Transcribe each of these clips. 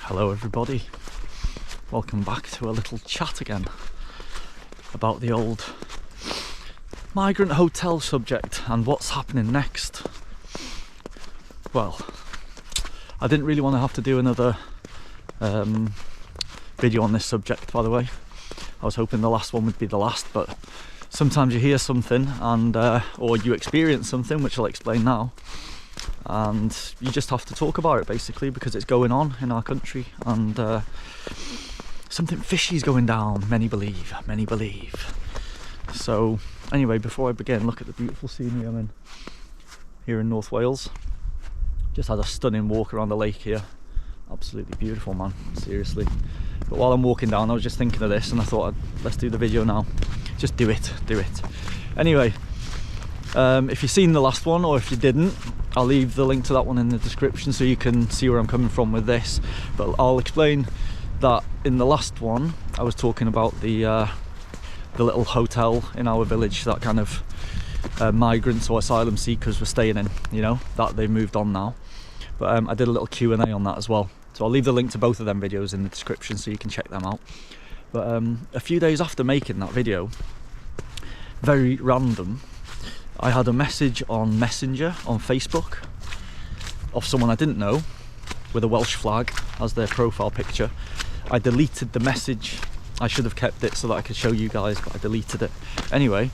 Hello everybody, welcome back to a little chat again about the old migrant hotel subject and what's happening next. Well, I didn't really want to have to do another video on this subject, by the way. I was hoping the last one would be the last, but sometimes you hear something and or you experience something, which I'll explain now, and you just have to talk about it basically because it's going on in our country, and something fishy is going down, many believe. So anyway, before I begin, look at the beautiful scenery I'm in here in North Wales. Just had a stunning walk around the lake here, absolutely beautiful, man, seriously. But while I'm walking down, I was just thinking of this and I thought let's do the video now, just do it. Anyway, if you've seen the last one or if you didn't, I'll leave the link to that one in the description so you can see where I'm coming from with this. But I'll explain that in the last one I was talking about the little hotel in our village that kind of migrants or asylum seekers were staying in, you know, that they've moved on now. But I did a little Q&A on that as well, so I'll leave the link to both of them videos in the description so you can check them out. But a few days after making that video, very random, I had a message on Messenger on Facebook of someone I didn't know with a Welsh flag as their profile picture. I deleted the message. I should have kept it so that I could show you guys, but I deleted it. Anyway,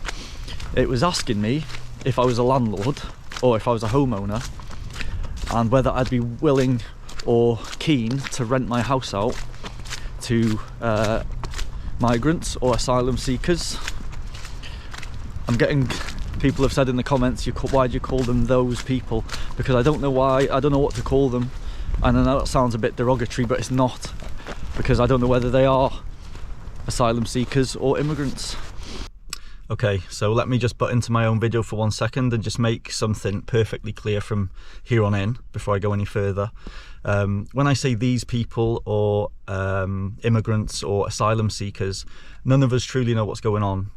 it was asking me if I was a landlord or if I was a homeowner and whether I'd be willing or keen to rent my house out to migrants or asylum seekers. I'm getting people have said in the comments, why do you call them those people? Because I don't know why, I don't know what to call them. And I know that sounds a bit derogatory, but it's not, because I don't know whether they are asylum seekers or immigrants. Okay, so let me just butt into my own video for 1 second and just make something perfectly clear from here on in before I go any further. When I say these people or immigrants or asylum seekers, none of us truly know what's going on.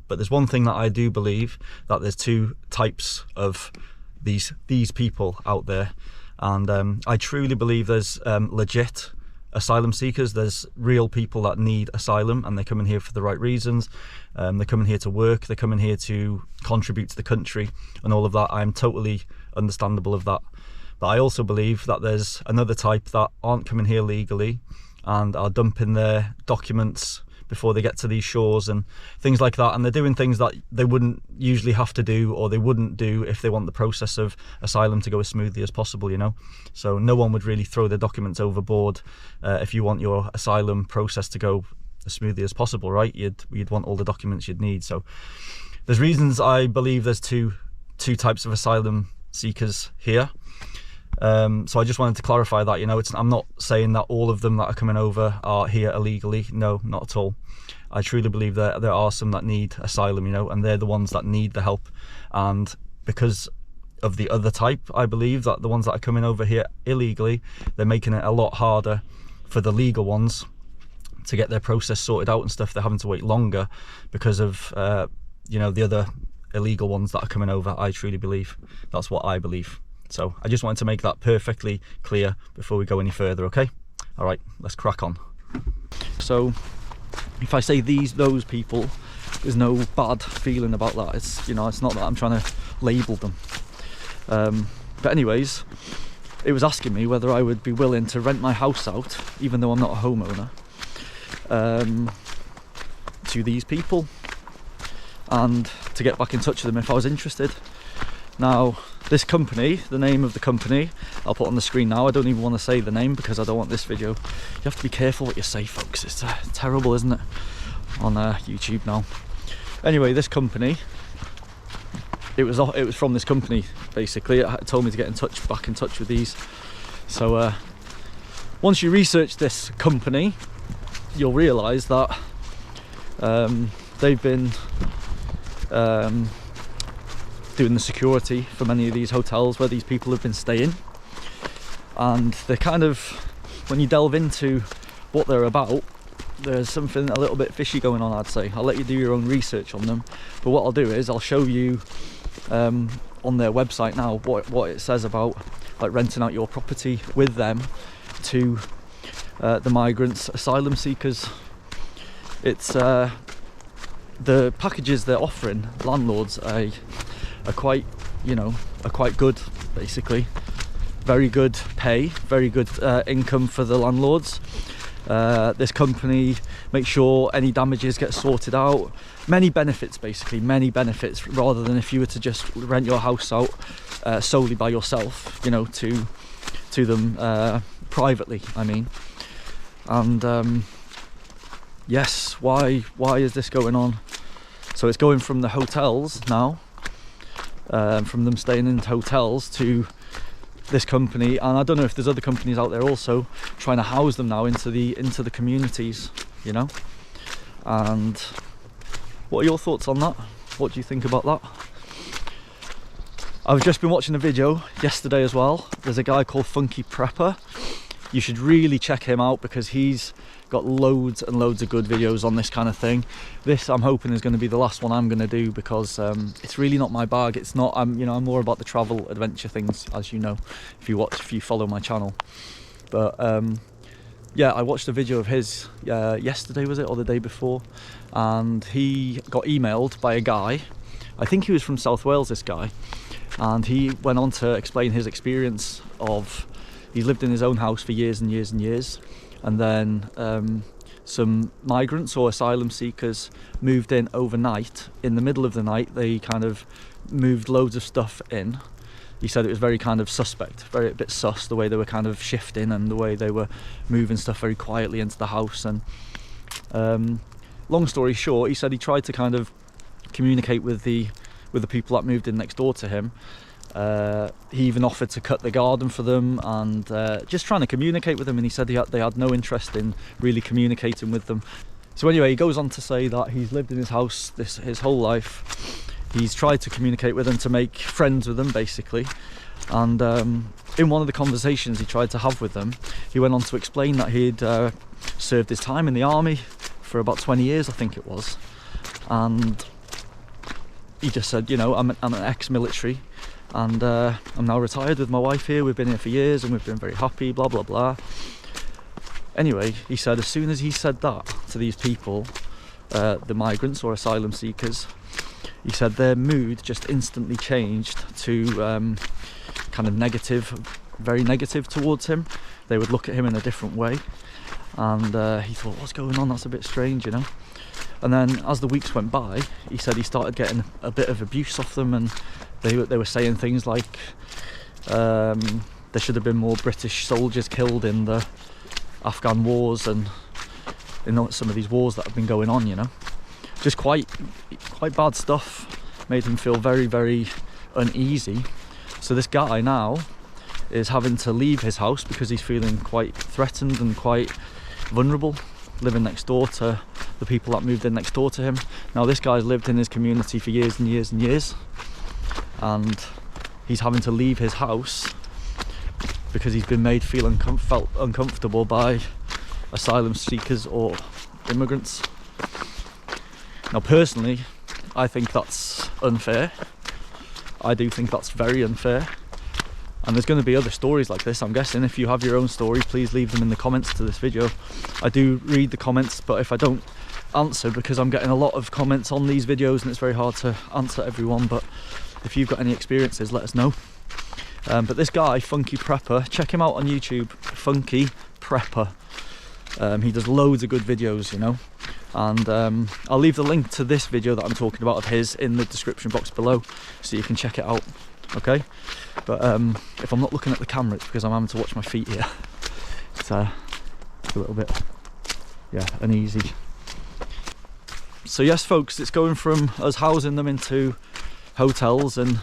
But there's one thing that I do believe, that there's two types of these people out there, and I truly believe there's legit asylum seekers. There's real people that need asylum and they're coming here for the right reasons. They're coming here to work, they're coming here to contribute to the country and all of that. I'm totally understandable of that. But I also believe that there's another type that aren't coming here legally and are dumping their documents before they get to these shores and things like that, and they're doing things that they wouldn't usually have to do, or they wouldn't do if they want the process of asylum to go as smoothly as possible, you know. So no one would really throw their documents overboard if you want your asylum process to go as smoothly as possible, right? You'd want all the documents you'd need. So there's reasons I believe there's two types of asylum seekers here. So I just wanted to clarify that, you know, I'm not saying that all of them that are coming over are here illegally. No, not at all. I truly believe that there are some that need asylum, you know, and they're the ones that need the help. And because of the other type, I believe that the ones that are coming over here illegally, they're making it a lot harder for the legal ones to get their process sorted out and stuff. They're having to wait longer because of, you know, the other illegal ones that are coming over. I truly believe. That's what I believe. So I just wanted to make that perfectly clear before we go any further, okay? All right, let's crack on. So if I say those people, there's no bad feeling about that. It's, you know, it's not that I'm trying to label them. But anyways, it was asking me whether I would be willing to rent my house out, even though I'm not a homeowner, to these people, and to get back in touch with them if I was interested. Now, this company, the name of the company, I'll put on the screen now. I don't even want to say the name because I don't want this video. You have to be careful what you say, folks. It's terrible, isn't it, on YouTube now. Anyway, this company, it was from this company, basically. It told me to get back in touch with these. So once you research this company, you'll realise that they've been doing the security for many of these hotels where these people have been staying, and they're kind of, when you delve into what they're about, there's something a little bit fishy going on, I'd say. I'll let you do your own research on them, but what I'll do is I'll show you on their website now what it says about like renting out your property with them to the migrants, asylum seekers. It's the packages they're offering landlords are quite, you know, are quite good, basically. Very good pay, very good income for the landlords. This company makes sure any damages get sorted out. Many benefits, basically, many benefits, rather than if you were to just rent your house out solely by yourself, you know, to them privately, I mean. And yes, why is this going on? So it's going from the hotels now, from them staying in hotels, to this company, and I don't know if there's other companies out there also trying to house them now into the communities, you know. And what are your thoughts on that? What do you think about that? I've just been watching a video yesterday as well. There's a guy called Funky Prepper. You should really check him out because he's got loads and loads of good videos on this kind of thing. This, I'm hoping, is going to be the last one I'm going to do because it's really not my bag. It's not. I'm more about the travel adventure things, as you know, if you follow my channel. But yeah, I watched a video of his yesterday, was it, or the day before, and he got emailed by a guy. I think he was from South Wales, this guy, and he went on to explain his experience of, he's lived in his own house for years and years and years. And then some migrants or asylum seekers moved in overnight. In the middle of the night, they kind of moved loads of stuff in. He said it was very kind of suspect, a bit sus, the way they were kind of shifting and the way they were moving stuff very quietly into the house. And long story short, he said he tried to kind of communicate with the people that moved in next door to him. He even offered to cut the garden for them and just trying to communicate with them, and he said they had no interest in really communicating with them. So anyway, he goes on to say that he's lived in his house his whole life. He's tried to communicate with them, to make friends with them, basically. And in one of the conversations he tried to have with them, he went on to explain that he'd served his time in the army for about 20 years, I think it was. And he just said, you know, I'm an ex-military, and I'm now retired with my wife here. We've been here for years and we've been very happy, blah blah blah. Anyway, he said as soon as he said that to these people, the migrants or asylum seekers, he said their mood just instantly changed to kind of negative, very negative towards him. They would look at him in a different way, and he thought, what's going on? That's a bit strange, you know. And then as the weeks went by, he said he started getting a bit of abuse off them, and they were saying things like there should have been more British soldiers killed in the Afghan wars and in some of these wars that have been going on, you know. Just quite bad stuff. Made him feel very, very uneasy. So this guy now is having to leave his house because he's feeling quite threatened and quite vulnerable, living next door to the people that moved in next door to him. Now this guy's lived in his community for years and years and years, and he's having to leave his house because he's been made felt uncomfortable by asylum seekers or immigrants. Now personally, I think that's unfair. I do think that's very unfair, and there's going to be other stories like this, I'm guessing. If you have your own story, please leave them in the comments to this video. I do read the comments, but if I don't answer, because I'm getting a lot of comments on these videos and it's very hard to answer everyone, but if you've got any experiences, let us know. But this guy, Funky Prepper, check him out on YouTube, Funky Prepper. He does loads of good videos, you know, and I'll leave the link to this video that I'm talking about of his in the description box below, so you can check it out, okay? But if I'm not looking at the camera, it's because I'm having to watch my feet here. It's a little bit, yeah, uneasy. So yes, folks, it's going from us housing them into hotels and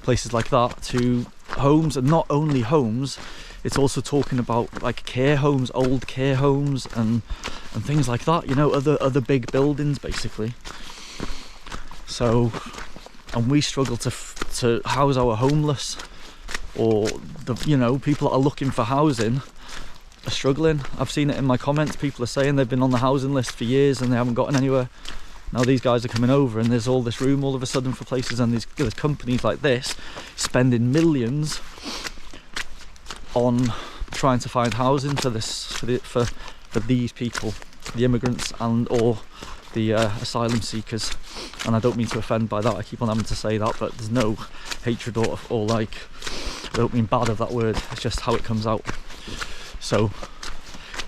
places like that to homes, and not only homes, it's also talking about like care homes, old care homes and things like that, you know, other big buildings basically. So, and we struggle to house our homeless, or the, you know, people that are looking for housing are struggling. I've seen it in my comments, people are saying they've been on the housing list for years and they haven't gotten anywhere. Now these guys are coming over and there's all this room all of a sudden for places, and there's companies like this spending millions on trying to find housing for these people, the immigrants and or the asylum seekers. And I don't mean to offend by that, I keep on having to say that, but there's no hatred or like, I don't mean bad of that word, it's just how it comes out. So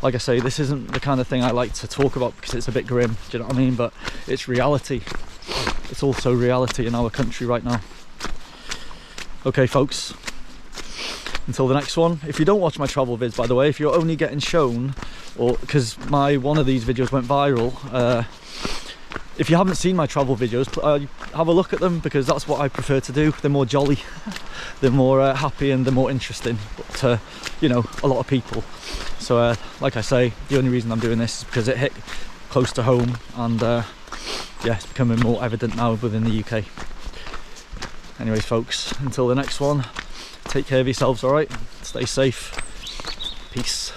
like I say, this isn't the kind of thing I like to talk about because it's a bit grim, do you know what I mean? But it's reality. It's also reality in our country right now. Okay folks, until the next one. If you don't watch my travel vids, by the way, if you're only getting shown, or because one of these videos went viral, if you haven't seen my travel videos, have a look at them, because that's what I prefer to do. They're more jolly, they're more happy, and they're more interesting, but you know, a lot of people. So like I say, the only reason I'm doing this is because it hit close to home, and yeah, it's becoming more evident now within the UK. Anyways folks, until the next one, take care of yourselves, alright? Stay safe. Peace.